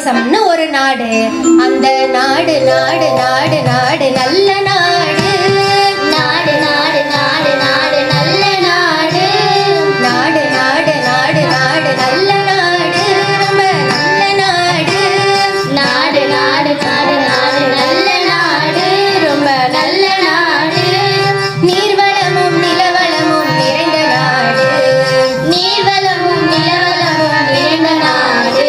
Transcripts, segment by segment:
தேசம்னு ஒரு நாடு. அந்த நாடு நாடு நாடு நாடு நல்ல நாடு. நாடு நாடு நாடு நாடு நல்ல நாடு. நாடு நாடு நாடு நாடு நல்ல நாடு. ரொம்ப நல்ல நாடு. நாடு நாடு நாடு நாடு நல்ல நாடு. ரொம்ப நல்ல நாடு. நீர்வளமும் நிலவளமும் நிறைந்த நாடு. நீர்வளமும் நிலவளமும் நிறைந்த நாடு.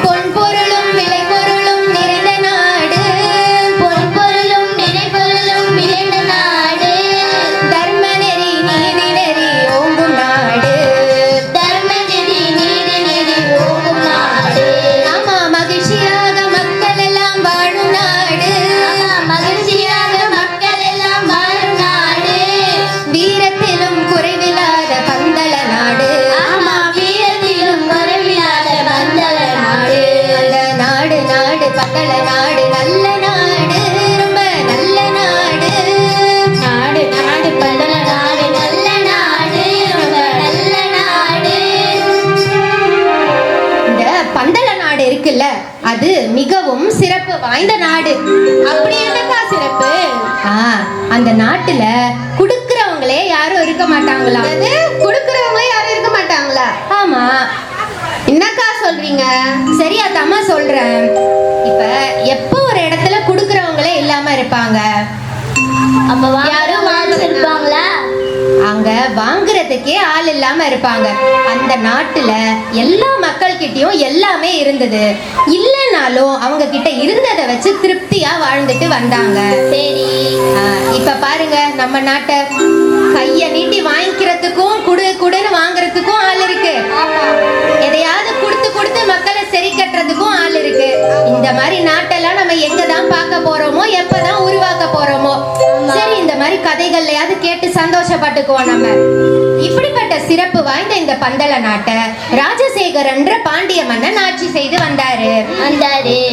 பொன் பொருளும் விளை பொருளும் நிறைந்த நாடு. பொன் பொருளும் நிறை பொருளும் நிறைந்த நாடு. தர்ம நெறி நீதி நெறி ஓங்கும் நாடு. தர்ம நெறி நீதி நெறி ஓங்கும் நாடு. ஆமா, மகிழ்ச்சியாக மக்கள் எல்லாம் வாழும் நாடு. மகிழ்ச்சியாக மக்கள் எல்லாம் வாழும் நாடு. வீரத்திலும் குறைவில்லாத பந்தள நாடு. ஆமா, வீரத்திலும் குறைவில்லாத பந்தள நாடு. அந்த நாடு நாடு பந்தள நாடு நல்ல நாடு. ரொம்ப நல்ல நாடு. நாடு நாடு பந்தள நாடு நல்ல நாடு. ரொம்ப நல்ல நாடு. இந்த பந்தள நாடு இருக்குல்ல, அது மிகவும் சிறப்பு வாய்ந்த நாடு. அப்படி என்னக்கா சிறப்பு? அந்த நாட்டுல குடுக்கறவங்களே யாரும் இருக்க மாட்டாங்களா? அது குடுக்கறவங்க யாரும் இருக்க மாட்டாங்களா? ஆமா. என்னக்கா சொல்றீங்க? சரியா தம்மா சொல்றேன். இப்ப எப்போ ஒரு இடத்துல குடுக்கறவங்களே இல்லாம இருப்பாங்க, அப்ப யாரும் வாழ்ந்துருப்பாங்களா? அங்க வாங்குறதுக்கே ஆள் இல்லாம இருப்பாங்க. அந்த நாட்டுல எல்லா மக்கள் கிட்டயும் எல்லாமே இருந்தது. இல்லைனாலும் அவங்க கிட்ட இருந்ததை வச்சு திருப்தியா வாழ்ந்துட்டு வந்தாங்க. சரி. இப்ப பாருங்க, நம்ம நாட்டை கைய நீட்டி வாங்கிக்கிறதுக்கும் குடுன்னு வாங்குறதுக்கும் ஆள் இருக்கு. எதையாவது கொடுத்து கொடுத்து மக்களை சரி கட்டுறதுக்கும் ஆள் இருக்கு. இந்த மாதிரி நாட்டெல்லாம் நம்ம எங்கதான் பார்க்க போறோமோ, எப்பதான் உருவாக்க போறோமோ. சரி, இந்த மாதிரி கதைகள்லயாவது கேட்டு சந்தோஷப்பட்டுக்குவோம் நம்ம. இப்படிப்பட்ட சிறப்பு வாய்ந்த இந்த பந்தள நாட்டை ராஜசேகரன்ற பாண்டிய மன்னன் ஆட்சி செய்து வந்தாரு.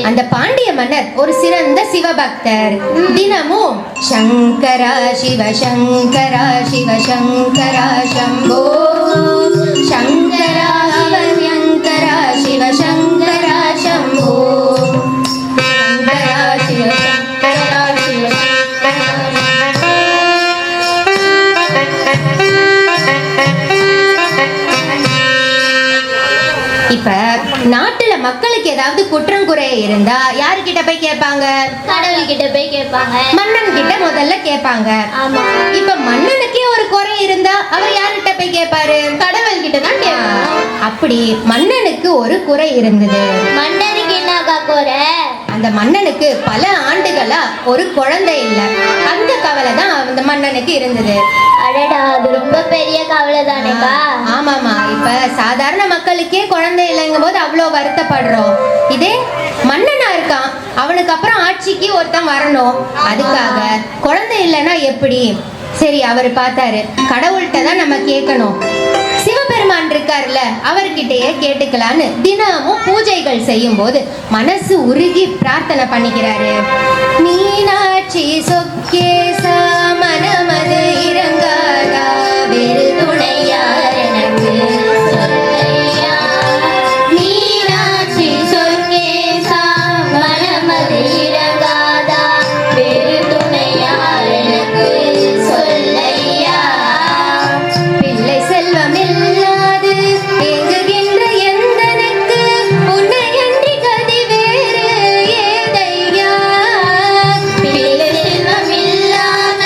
அந்த பாண்டிய மன்னர் ஒரு சிறந்த சிவபக்தர். தினமும் சங்கரா சிவ சங்கரா சிவ சங்கரா சம்போ சங்கரா வர்யங்கரா சிவ சங்கரா சம்போ சங்கரா சிவ சங்கரா சிவ இப்ப நாட்டுல மக்களுக்கு ஏதாவது குற்றம் குறை இருந்தா யாருக்கிட்ட போய் கேட்பாங்க? கடவுள் கிட்ட போய் கேட்பாங்க. மன்னன் கிட்ட முதல்ல கேட்பாங்க. ஆமா. இப்ப மன்னனுக்கே ஒரு குறை இருந்தா அவர் யார்கிட்ட போய் கேட்பாரு? கடவுள் கிட்ட தான் கேட்பாங்க. அப்படி மன்னனுக்கு ஒரு குறை இருந்தது. மன்னனுக்கு என்னக்கா குறை? அந்த மன்னனுக்கு பல ஆண்டுகளா ஒரு குழந்தை இல்ல. அந்த கவலை தான் அந்த மன்னனுக்கு இருந்தது. அடடா, அது ரொம்ப பெரிய கவலை தானேக்கா? ஆமாமா. இப்ப சாதாரண மக்களுக்கே குழந்தை இல்லைங்கும் போது அவ்வளவு வருத்தப்படுறோம். இதே மன்னனா இருக்கான், அவனுக்கு அப்புறம் ஆட்சிக்கு ஒருத்தன் வரணும். அதுக்காக குழந்தை இல்லைன்னா எப்படி? சரி, அவர் பார்த்தாரு, கடவுள்கிட்ட தான் நம்ம கேட்கணும். சிவபெருமான் இருக்காருல்ல, அவர்கிட்டயே கேட்டுக்கலான்னு தினமும் பூஜைகள் செய்யும் போது மனசு உருகி பிரார்த்தனை பண்ணிக்கிறாரு. மீனாட்சி சொக்கேசா மனமது இறங்காதா, வேறு துணையார் எனக்கு சொல்லையா. மீனாட்சி சொக்கேசா மனமது இறங்காதா, வேறு துணையார் எனக்கு சொல்லையா. பிள்ளை செல்வம் இல்லாது ஏங்குகின்ற எந்தனுக்கு உன்னையன்றி கதி வேறு ஏதையா. பிள்ளை செல்வம் இல்லாம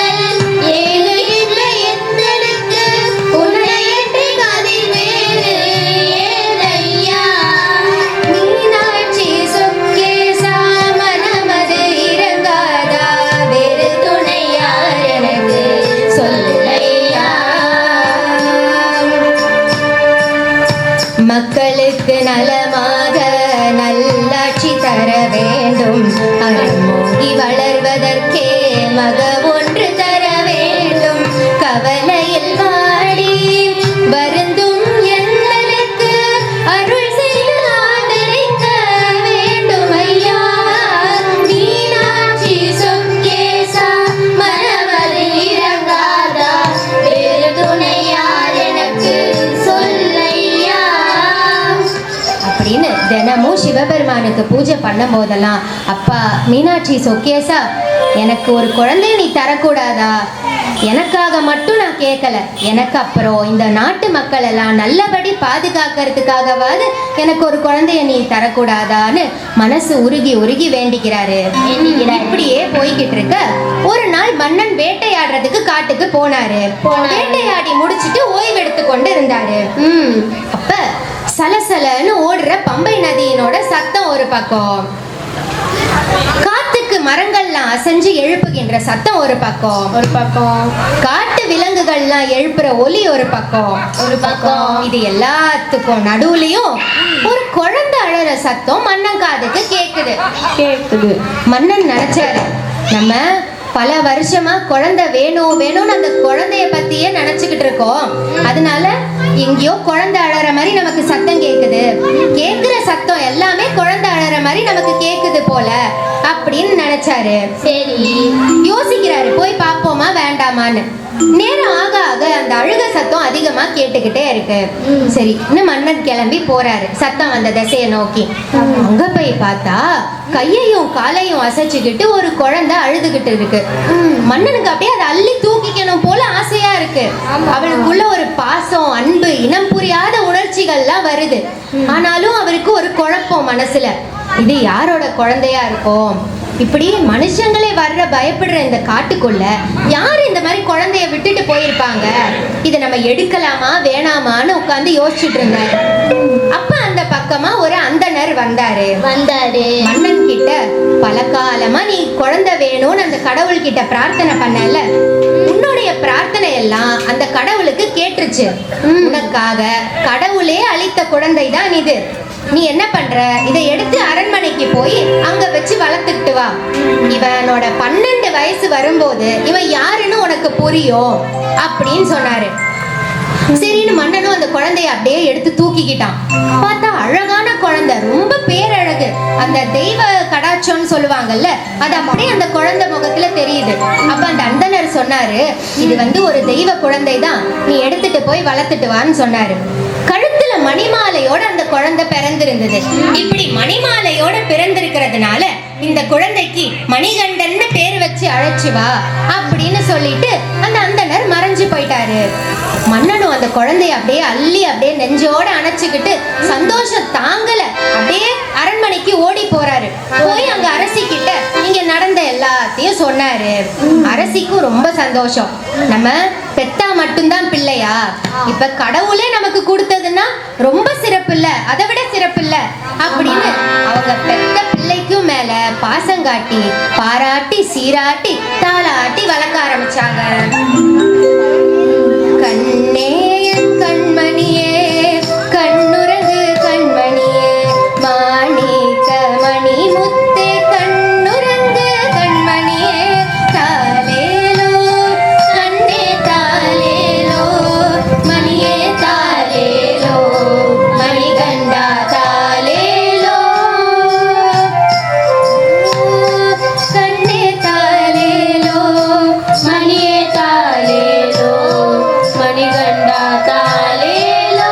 சிவபெருமானுக்கு பூஜை பண்ணும் போதெல்லாம், அப்பா மீனாட்சி சொக்கேசா, எனக்கு ஒரு குழந்தைய நீ தரக்கூடாதா? எனக்காக மட்டும் நான் கேட்கல, எனக்கு அப்புறம் இந்த நாட்டு மக்கள் எல்லாம் நல்லபடி பாதுகாக்கிறதுக்காகவாது எனக்கு ஒரு குழந்தைய நீ தரக்கூடாதான்னு மனசு உருகி உருகி வேண்டிக்கிறாரு. இப்படியே போய்கிட்டு இருக்க ஒரு நாள் மன்னன் வேட்டையாடுறதுக்கு காட்டுக்கு போனாரு. வேட்டையாடி முடிச்சிட்டு ஓய்வு எடுத்து கொண்டு இருந்தாரு. அப்ப சலசலன்னு ஓடுற பம்பை நதியினோட சத்தம் ஒரு பக்கம், காத்துக்கு மரங்கள்லாம் அசைஞ்சு எழுப்புகின்ற சத்தம் ஒரு பக்கம், காட்டு விலங்குகள்லாம் எழுப்புற ஒலி ஒரு பக்கம், இது எல்லாத்துக்கும் நடுவுலயும் ஒரு குழந்தை அழற சத்தம் மன்னன் காதுக்கு கேக்குது. மன்னன் நினைச்சாரு, நம்ம பல வருஷமா குழந்தை வேணும்னு அந்த குழந்தைய பத்தியே நினைச்சுக்கிட்டு இருக்கோம். அதனால எங்கேயோ குழந்தை அழற மாதிரி நமக்கு சத்தம் கேக்குது, கேக்குற சத்தம் எல்லாமே குழந்தை அழற மாதிரி நமக்கு கேக்குது போல அப்படின்னு நினைச்சாரு. சரி, யோசிக்கிறாரு, போய் பாப்போமா வேண்டாமான்னு. நேரம் ஆக ஆக அந்த அழுக சத்தம் அதிகமா கேட்டுக்கிட்டே இருக்கு. சரி, இன்னும் மன்னன் கிளம்பி போறாரு சத்தம் வந்த திசையை நோக்கி. அங்க போய் பார்த்தா கையையும் காலையும் அசைச்சுக்கிட்டு ஒரு குழந்தை அழுதுகிட்டு இருக்கு. மன்னனுக்கு அப்படியே அதை அள்ளி தூக்கிக்கணும் போல ஆசையா இருக்கு. அவளுக்குள்ள ஒரு பாசம், அன்பு, இனம் புரியாத உணர்ச்சிகள்லாம் வருது. ஆனாலும் அவருக்கு ஒரு குழப்பம் மனசுல, இது யாரோட குழந்தையா இருக்கும்? இப்படி மனுஷங்களே வர்ற பயப்படுற இந்த காட்டுக்குள்ள யாரு இந்த மாதிரி குழந்தைய விட்டுட்டு போயிருப்பாங்க? இதை நம்ம எடுக்கலாமா வேணாமான்னு உட்கார்ந்து யோசிச்சுட்டு இருந்தாரு. அப்ப அந்த பக்கமா ஒரு அந்தணர் வந்தாரு. மன்னன் கிட்ட, பல காலமா நீ குழந்தை வேணும்னு அந்த கடவுள் கிட்ட பிரார்த்தனை பண்ணல, உன்னுடைய பிரார்த்தனை எல்லாம் அந்த கடவுளுக்கு கேட்டுருச்சு. உனக்காக கடவுளே அளித்த குழந்தை தான் இது. நீ என்ன பண்ற? இதை எடுத்து அரண்மனைக்கு போய் அங்க வச்சு வளர்த்துக்கிட்டு வா. இவனோட 12 வயசு வரும்போது இவன் யாருன்னு உனக்கு புரியும் அப்படின்னு சொன்னாரு. சரின்னு மன்னனும் அந்த குழந்தைய அப்படியே எடுத்து தூக்கிக்கிட்டான். பார்த்தா அழகான குழந்தை, ரொம்ப பேரழகு. அந்த தெய்வ கடாட்சம்னு சொல்லுவாங்கல்ல, அது அப்படியே அந்த குழந்தை முகத்துல தெரியுது. அப்ப அந்த அந்தனர் சொன்னாரு, இது ஒரு தெய்வ குழந்தை தான், நீ எடுத்துட்டு போய் வளர்த்துட்டு வான்னு சொன்னாரு. கழுத்துல மணிமாலையோட அந்த குழந்தை பிறந்திருந்தது. இப்படி மணிமாலையோட பிறந்திருக்கிறதுனால இந்த குழந்தைக்கு மணிகண்டன்னு பேர் வச்சு அழைச்சு வா அப்படின்னு சொல்லிட்டு அந்த அந்தனர் மறைஞ்சு போயிட்டாரு. மன்னனும் அந்த குழந்தைய அப்படியே அள்ளி அப்படியே நெஞ்சோட அணைச்சுக்கிட்டு சந்தோஷம் தாங்கல, அப்படியே அரண்மனைக்கு ஓடி போறாரு. போய் அங்க அரசி கிட்ட இங்க நடந்த எல்லாத்தையும் சொன்னாரு. அரசிக்கும் ரொம்ப சந்தோஷம். நம்ம பெத்தா மட்டும்தான் பிள்ளையா? இப்ப கடவுளே நமக்கு கொடுத்ததுன்னா ரொம்ப சிறப்பு இல்ல, அதை விட சிறப்பு இல்ல அப்படின்னு அவங்க பெத்த பிள்ளைக்கும் மேல பாசம் காட்டி பாராட்டி சீராட்டி தாளாட்டி வளர்க்க ஆரம்பிச்சாங்க. கண்ணே என் கண்மணியே, கண்ணுறங்கு கண்மணியே, மாணிக்க மணி முத்தே, கண்ணுறங்கு கண்மணியே, தாலேலோ கண்ணே தாலேலோ, மணியே தாலேலோ, மணிகண்டா தாலேலோ, கண்ணே தாலேலோ, மணியே தாலேலோ, மணிகண்டா தாலேலோ.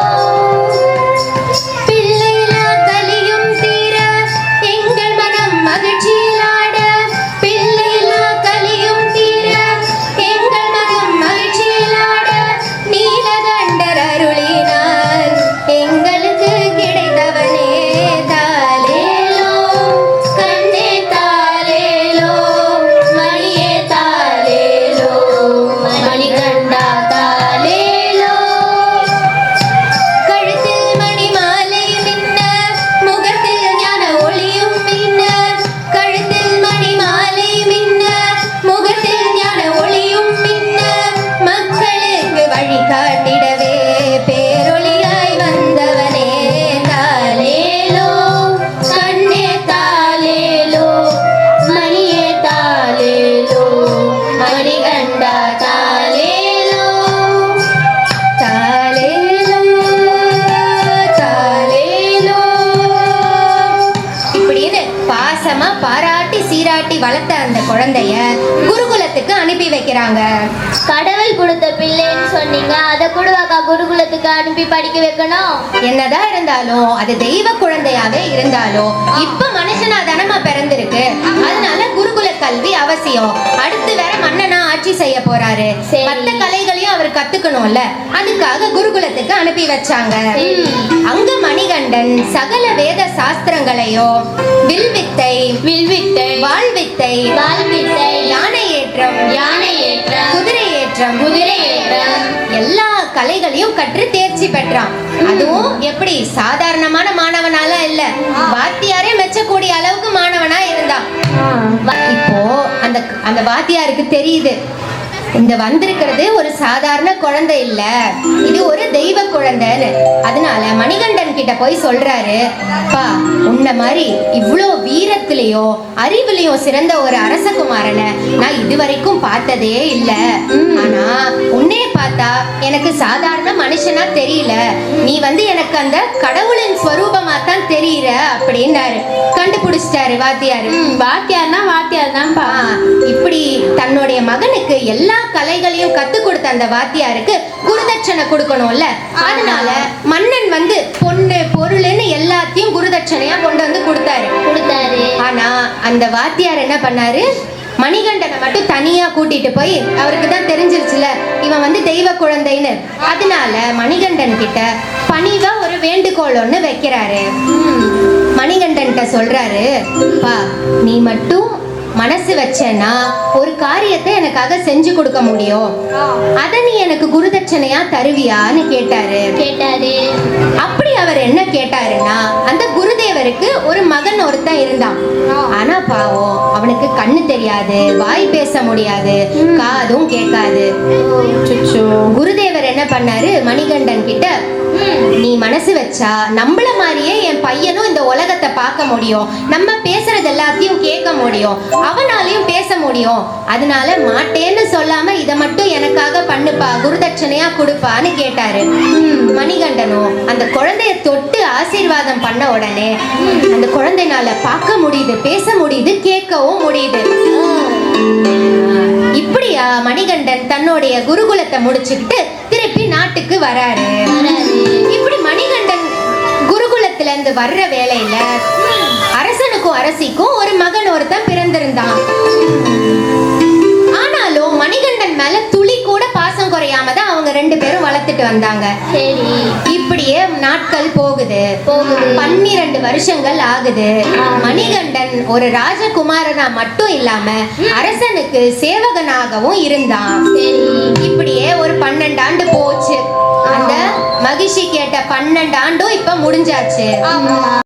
பாசமா பாராட்டி சீராட்டி வளர்த்த அந்த குழந்தைய குருகுலத்துக்கு அனுப்பி வைக்கிறாங்க. கடவுள் கொடுத்த பிள்ளைன்னு சொன்னீங்க, அதை கூடவாக்கா குருகுலத்துக்கு அனுப்பி படிக்க வைக்கணும்? என்னதான் இருந்தாலும் அது தெய்வ குழந்தையாவே இருந்தாலும் இப்ப மனுஷனா தானமா பிறந்திருக்கு. அதனால குருகுல கல்வி அவசியம். அடுத்து வேற மன்னனா ஆட்சி செய்ய போறாரு. சரி. மத்த கலைகளையும் அவர் கத்துக்கணும்ல, அதுக்காக குருகுலத்துக்கு அனுப்பி வச்சாங்க. அங்க மணிகண்டன் சகல வேத சாஸ்திரங்களையும் வில்வித்தை, வாழ்வித்தை, யானை ஏற்றம், குதிரை ஏற்றம் எல்லா கலைகளையும் கற்று தேர்ச்சி பெற்றான். அதுவும் எப்படி சாதாரணமான மாணவனால இல்ல, வாத்தியாரே மெச்சக்கூடிய அளவுக்கு மாணவனா இருந்தான். இப்போ அந்த வாத்தியாருக்கு தெரியுது இந்த வந்திருக்கிறது ஒரு சாதாரண குழந்தை இல்ல, இது ஒரு தெய்வ குழந்தைன்னு. அதனால மணிகண்டன் கிட்ட போய் சொல்றாரு, பா உன்ன மாதிரி இவ்வளோ வீரத்திலையும் அறிவிலையும் சிறந்த ஒரு அரசகுமாரனை நான் இதுவரைக்கும் பார்த்ததே இல்ல. ஆனா உன்னே பார்த்தா எனக்கு சாதாரண மனுஷனா தெரியல, நீ எனக்கு அந்த கடவுளின் ஸ்வரூபமா தான் தெரியுற அப்படின்னாரு. கண்டுபிடிச்சிட்டாரு வாத்தியாரு. வாத்தியார்னா வாத்தியார் தான்ப்பா. இப்படி தன்னுடைய மகனுக்கு எல்லா கலைகளையும் கத்து கொடுத்த அந்த வாத்தியாருக்கு குருதட்சணை கொடுக்கணும்ல. அதனால மன்னன் பொண்ணு பொருள்னு எல்லாத்தையும் குருதட்சணையா கொண்டு வந்து கொடுத்தாரு. ஆனா அந்த வாத்தியார் என்ன பண்ணாரு, மணிகண்டனை மட்டும் தனியா கூட்டிட்டு போய், அவருக்கு தான் தெரிஞ்சிருச்சுல இவன் தெய்வ குழந்தைன்னு. அதனால மணிகண்டன் கிட்ட பணிவா ஒரு வேண்டுகோள் ஒண்ணு வைக்கிறாரு. மணிகண்டன் சொல்றாரு, பா நீ மட்டும் மனசு வச்சேன்னா ஒரு காரியத்தை எனக்காக செஞ்சு கொடுக்க முடியும், அத நீ எனக்கு குருதட்சணையா தருவியான்னு கேட்டாரு. அப்படி அவர் என்ன கேட்டாருன்னா, அந்த குருதேவருக்கு ஒரு மகன் ஒருத்தன் இருந்தான். ஆனா பாவம் அவனுக்கு கண்ணு தெரியாது, வாய் பேச முடியாது, காதும் கேட்காது. குருதேவர் என்ன பண்ணாரு, மணிகண்டன் கிட்ட நீ மனசு வச்சா நம்மள மாதிரியே என் பையனும் இந்த உலகத்தை பார்க்க முடியும், நம்ம பேசுறது எல்லாத்தையும் கேட்க முடியும், அவனாலையும் பேச முடியும். அதனால மாட்டேன்னு சொல்லாம இத மட்டும் எனக்காக பண்ணுப்பா, குருதட்சணையா கொடுப்பான்னு கேட்டாரு. மணிகண்டனும் அந்த குழந்தைய தொட்டு ஆசீர்வாதம் பண்ண உடனே அந்த குழந்தைனால பார்க்க முடியுது, பேச முடியுது, கேட்கவும் முடியுது. இப்படியா மணிகண்டன் தன்னுடைய குருகுலத்தை முடிச்சுக்கிட்டு திருப்பி நாட்டுக்கு வராரு. இப்படி மணிகண்டன் குருகுலத்துல இருந்து வர்ற வேலையில அரசனுக்கும் அரசிக்கும் ஒரு மகன் ஒருத்தன் பிறந்திருந்தான். ஆனாலும் மணிகண்டன் மேல துளி கூட பாசம் குறையாம தான் அவங்க 2 பேரும் வளர்த்துட்டு வந்தாங்க. இப்படியே நாட்கள் போகுது. 12 வருஷங்கள் ஆகுது. மணிகண்டன் ஒரு ராஜகுமாரனா மட்டும் இல்லாம அரசனுக்கு சேவகனாகவும் இருந்தான். இப்படியே ஒரு 12 ஆண்டு போச்சு. அந்த மகிழ்ச்சி கேட்ட 12 ஆண்டும் இப்ப முடிஞ்சாச்சு.